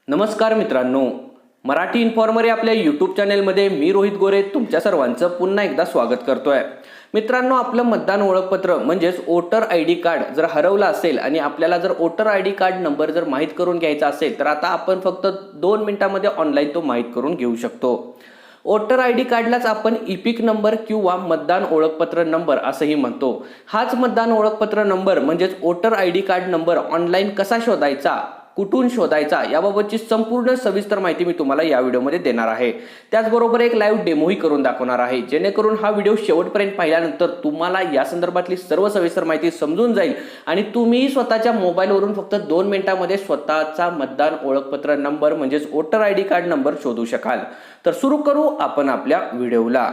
नमस्कार मित्रांनो, मराठी इन्फॉर्मर या आपल्या यूट्यूब चॅनेलमध्ये मी रोहित गोरे तुमच्या सर्वांचं पुन्हा एकदा स्वागत करतोय। मित्रांनो, आपलं मतदान ओळखपत्र म्हणजेच वोटर आय डी कार्ड जर हरवलं असेल आणि आपल्याला जर voter I D card number जर माहीत करून घ्यायचा असेल तर आता आपण फक्त 2 मिनिटांमध्ये ऑनलाईन तो माहीत करून घेऊ शकतो। वोटर आय डी कार्डलाच आपण इपिक नंबर किंवा मतदान ओळखपत्र नंबर असंही म्हणतो। हाच मतदान ओळखपत्र नंबर म्हणजेच voter I D card number online कसा शोधायचा, कुठून शोधायचा याबाबतची संपूर्ण सविस्तर माहिती मी तुम्हाला या व्हिडिओमध्ये देणार आहे। त्याचबरोबर एक लाईव्ह डेमोही करून दाखवणार आहे, जेणेकरून हा व्हिडिओ शेवटपर्यंत पाहिल्यानंतर तुम्हाला या संदर्भातली सर्व सविस्तर माहिती समजून जाईल आणि तुम्ही स्वतःच्या मोबाईलवरून फक्त 2 मिनिटांमध्ये स्वतःचा मतदान ओळखपत्र नंबर म्हणजेच voter I D card number शोधू शकाल। तर सुरू करू आपण आपल्या व्हिडिओला।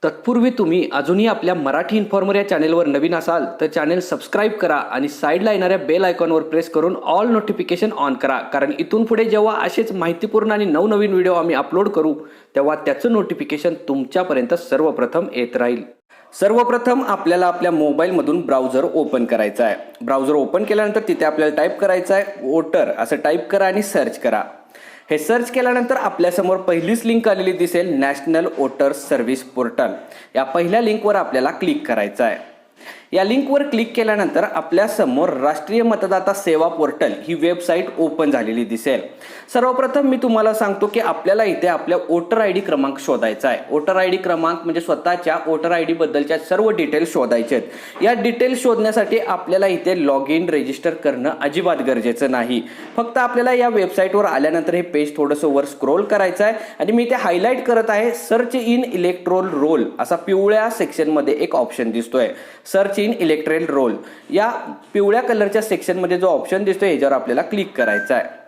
तत्पूर्वी तुम्ही अजूनही आपल्या मराठी इन्फॉर्मर या चॅनेलवर नवीन असाल तर चॅनेल सबस्क्राईब करा आणि साईडला येणाऱ्या बेल आयकॉनवर प्रेस करून ऑल नोटिफिकेशन ऑन करा, कारण इथून पुढे जेव्हा असेच माहितीपूर्ण आणि नवनवीन व्हिडिओ आम्ही अपलोड करू तेव्हा त्याचं नोटिफिकेशन तुमच्यापर्यंत सर्वप्रथम येत राहील। सर्वप्रथम आपल्याला आपल्या मोबाईलमधून ब्राउझर ओपन करायचा आहे। ब्राउझर ओपन केल्यानंतर तिथे आपल्याला टाईप करायचं आहे वोटर असं टाईप करा आणि सर्च करा। हे सर्च केल्यानंतर आपल्यासमोर पहिलीच लिंक आलेली दिसेल, नॅशनल वोटर सर्व्हिस पोर्टल। या पहिल्या लिंकवर आपल्याला क्लिक करायचं आहे। या लिंकवर क्लिक केल्यानंतर आपल्यासमोर राष्ट्रीय मतदाता सेवा पोर्टल ही वेबसाईट ओपन झालेली दिसेल। सर्वप्रथम मी तुम्हाला सांगतो की आपल्याला इथे आपल्या वोटर आय डी क्रमांक शोधायचा आहे। वोटर आय डी क्रमांक म्हणजे स्वतःच्या वोटर आय डी बद्दलच्या सर्व डिटेल्स शोधायचे आहेत। या डिटेल्स शोधण्यासाठी आपल्याला इथे लॉग इन रजिस्टर करणं अजिबात गरजेचं नाही। फक्त आपल्याला या वेबसाईटवर आल्यानंतर हे पेज थोडंसं वर स्क्रोल करायचं आहे आणि मी इथे हायलाईट करत आहे सर्च इन इलेक्ट्रोल रोल असा पिवळ्या सेक्शनमध्ये एक ऑप्शन दिसतोय, सर्च इन इलेक्ट्रोल रोल। या पिवळ्या कलरच्या सेक्शनमध्ये जो ऑप्शन दिसतोय याच्यावर आपल्याला क्लिक करायचं आहे।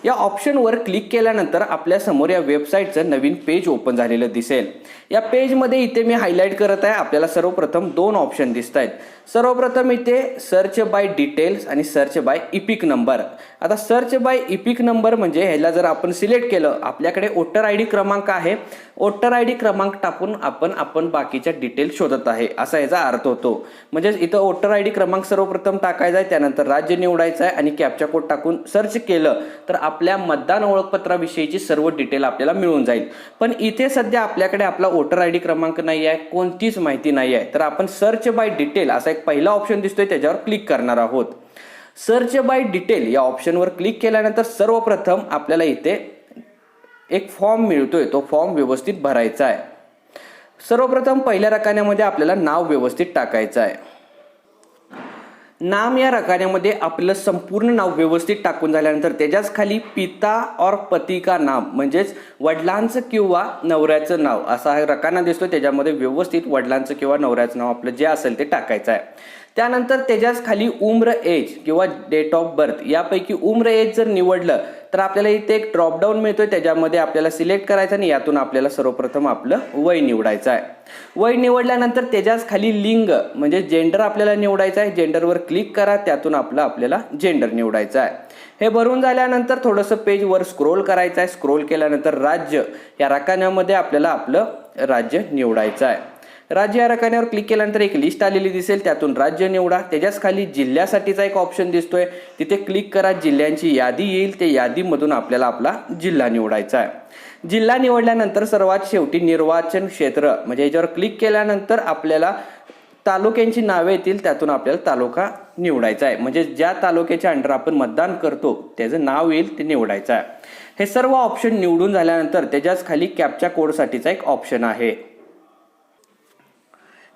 या ऑप्शनवर क्लिक केल्यानंतर आपल्या समोर या वेबसाईटचं नवीन पेज ओपन झालेलं दिसेल। या पेजमध्ये इथे मी हायलाईट करत आहे, आपल्याला सर्वप्रथम 2 ऑप्शन दिसत आहेत। सर्वप्रथम इथे सर्च बाय डिटेल्स आणि सर्च बाय इपिक नंबर। आता सर्च बाय इपिक नंबर म्हणजे ह्याला जर आपण सिलेक्ट केलं, आपल्याकडे वोटर आय डी क्रमांक आहे, वोटर आय डी क्रमांक टाकून आपण बाकीच्या डिटेल्स शोधत आहे असा याचा अर्थ होतो। म्हणजे इथं वोटर आय डी क्रमांक सर्वप्रथम टाकायचा आहे, त्यानंतर राज्य निवडायचं आहे आणि कॅप्चा कोड टाकून सर्च केलं तर आपल्या मतदान ओळखपत्राविषयीची सर्व डिटेल आपल्याला मिळून जाईल। पण इथे सध्या आपल्याकडे आपला वोटर आय डी क्रमांक नाही आहे, कोणतीच माहिती नाही आहे, तर आपण सर्च बाय डिटेल असा एक पहिला ऑप्शन दिसतोय त्याच्यावर क्लिक करणार आहोत। सर्च बाय डिटेल या ऑप्शनवर क्लिक केल्यानंतर सर्वप्रथम आपल्याला इथे एक फॉर्म मिळतोय, तो फॉर्म व्यवस्थित भरायचा आहे। सर्वप्रथम पहिल्या रकान्यामध्ये आपल्याला नाव व्यवस्थित टाकायचं आहे। नाम या रकान्यामध्ये आपलं संपूर्ण नाव व्यवस्थित टाकून झाल्यानंतर त्याच्याच खाली पिता और पती का नाम म्हणजेच वडिलांचं किंवा नवऱ्याचं नाव असा हा रकाना दिसतो, त्याच्यामध्ये व्यवस्थित वडिलांचं किंवा नवऱ्याचं नाव आपलं जे असेल ते टाकायचं आहे। त्यानंतर त्याच्याच खाली उम्र एज किंवा डेट ऑफ बर्थ यापैकी उम्र एज जर निवडलं तर आपल्याला इथे एक ड्रॉपडाऊन मिळतोय, त्याच्यामध्ये आपल्याला सिलेक्ट करायचं आणि यातून आपल्याला सर्वप्रथम आपलं वय निवडायचं आहे। वय निवडल्यानंतर त्याच्याच खाली लिंग म्हणजे जेंडर आपल्याला निवडायचं आहे। जेंडरवर क्लिक करा, त्यातून आपल्याला जेंडर निवडायचं आहे। हे भरून झाल्यानंतर थोडंसं पेज वर स्क्रोल करायचं आहे। स्क्रोल केल्यानंतर राज्य या रकान्यामध्ये आपल्याला आपलं राज्य निवडायचं आहे। राज्य या रकान्यावर क्लिक केल्यानंतर एक लिस्ट आलेली दिसेल, त्यातून राज्य निवडा। त्याच्याच खाली जिल्ह्यासाठीचा एक ऑप्शन दिसतोय, तिथे क्लिक करा, जिल्ह्यांची यादी येईल, त्या यादीमधून आपल्याला आपला जिल्हा निवडायचा आहे। जिल्हा निवडल्यानंतर सर्वात शेवटी निर्वाचन क्षेत्र म्हणजे याच्यावर क्लिक केल्यानंतर आपल्याला तालुक्यांची नावे येतील, त्यातून आपल्याला तालुका निवडायचा आहे। म्हणजे ज्या तालुक्याच्या अंडर आपण मतदान करतो त्याचं नाव येईल ते निवडायचं आहे। हे सर्व ऑप्शन निवडून झाल्यानंतर त्याच्याच खाली कॅप्चा कोडसाठीचा एक ऑप्शन आहे।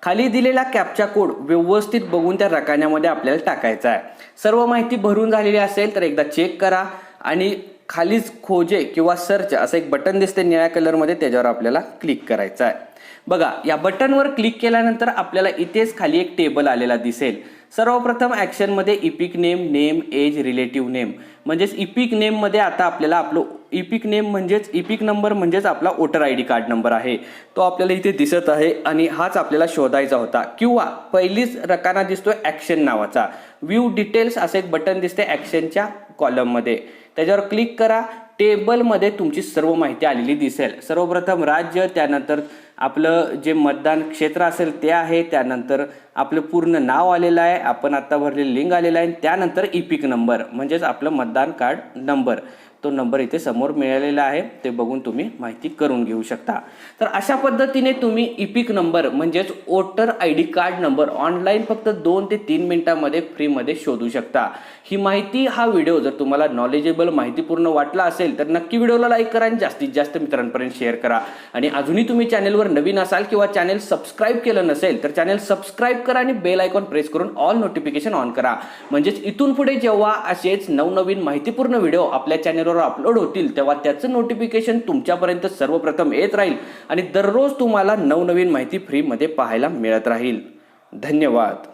खाली दिलेला कॅप्चा कोड व्यवस्थित बघून त्या रकान्यामध्ये आपल्याला टाकायचा आहे। सर्व माहिती भरून झालेली असेल तर एकदा चेक करा आणि खालीच खोजे किंवा सर्च असं एक बटन दिसते निळ्या कलरमध्ये, त्याच्यावर आपल्याला क्लिक करायचं आहे। बघा, या बटनवर क्लिक केल्यानंतर आपल्याला इथेच खाली एक टेबल आलेला दिसेल। सर्वप्रथम ॲक्शनमध्ये EPIC name, name, age, relative name म्हणजेच इपिक नेममध्ये आता आपल्याला आपलं इपिक नेम म्हणजेच इपिक नंबर म्हणजेच आपला voter I D card number आहे, तो आपल्याला इथे दिसत आहे आणि हाच आपल्याला शोधायचा होता। किंवा पहिलीच रकाना दिसतोय ॲक्शन नावाचा, व्ह्यू डिटेल्स असं एक बटन दिसते ॲक्शनच्या कॉलममध्ये, त्याच्यावर क्लिक करा। टेबलमध्ये तुमची सर्व माहिती आलेली दिसेल। सर्वप्रथम राज्य, त्यानंतर आपलं जे मतदान क्षेत्र असेल ते आहे, त्यानंतर आपलं पूर्ण नाव आलेलं आहे, आपण आता भरलेलं लिंक आलेलं आहे, त्यानंतर इपिक नंबर म्हणजेच आपलं मतदान कार्ड नंबर तो नंबर इथे समोर मिळालेला आहे, ते बघून तुम्ही माहिती करून घेऊ शकता. तर अशा पद्धतीने तुम्ही इपिक नंबर म्हणजेच voter ID card number online फक्त 2 ते 3 मिनिटांमध्ये फ्रीमध्ये शोधू शकता. ही माहिती, हा व्हिडिओ जर तुम्हाला नॉलेजेबल, माहितीपूर्ण वाटला असेल तर नक्की व्हिडिओला लाईक करा आणि जास्तीत जास्त मित्रांपर्यंत शेअर करा. आणि अजूनही तुम्ही चॅनलवर नवीन असाल किंवा चॅनल सबस्क्राईब केलं नसेल तर चॅनल सबस्क्राईब करा आणि बेल आयकॉन प्रेस करून ऑल नोटिफिकेशन ऑन करा. म्हणजेच इथून पुढे जेव्हा असेच नवनवीन माहितीपूर्ण व्हिडिओ आपल्या चॅनलवर अपलोड होतील तेव्हा त्याचं नोटिफिकेशन तुमच्यापर्यंत सर्वप्रथम येत राहील आणि दररोज तुम्हाला नवनवीन माहिती फ्रीमध्ये पाहायला मिळत राहील. धन्यवाद.